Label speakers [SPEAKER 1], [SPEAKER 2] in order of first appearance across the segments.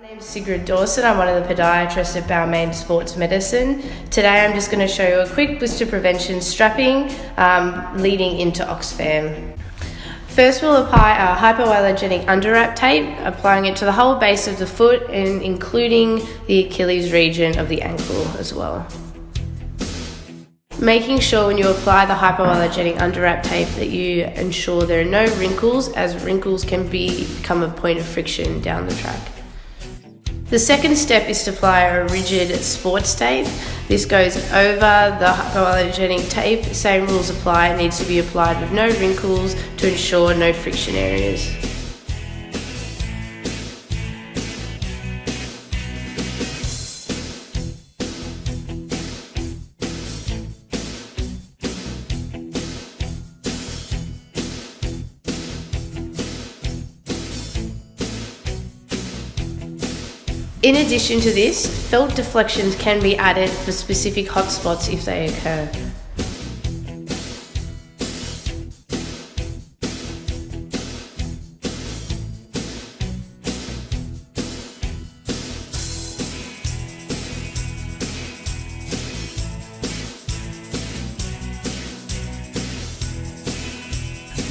[SPEAKER 1] My name is Sigrid Dawson. I'm one of the podiatrists at Balmain Sports Medicine. Today I'm just going to show you a quick blister prevention strapping leading into Oxfam. First we'll apply our hypoallergenic underwrap tape, applying it to the whole base of the foot and including the Achilles region of the ankle as well. Making sure when you apply the hypoallergenic underwrap tape that you ensure there are no wrinkles, as wrinkles can become a point of friction down the track. The second step is to apply a rigid sports tape. This goes over the hypoallergenic tape. Same rules apply. It needs to be applied with no wrinkles to ensure no friction areas. In addition to this, felt deflections can be added for specific hotspots if they occur.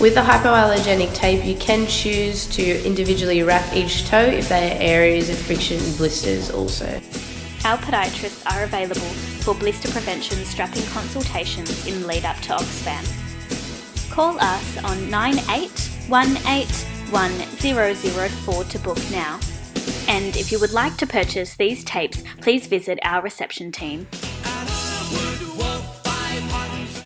[SPEAKER 1] With the hypoallergenic tape, you can choose to individually wrap each toe if they are areas of friction and blisters also.
[SPEAKER 2] Our podiatrists are available for blister prevention strapping consultations in lead up to Oxfam. Call us on 98181004 to book now. And if you would like to purchase these tapes, please visit our reception team.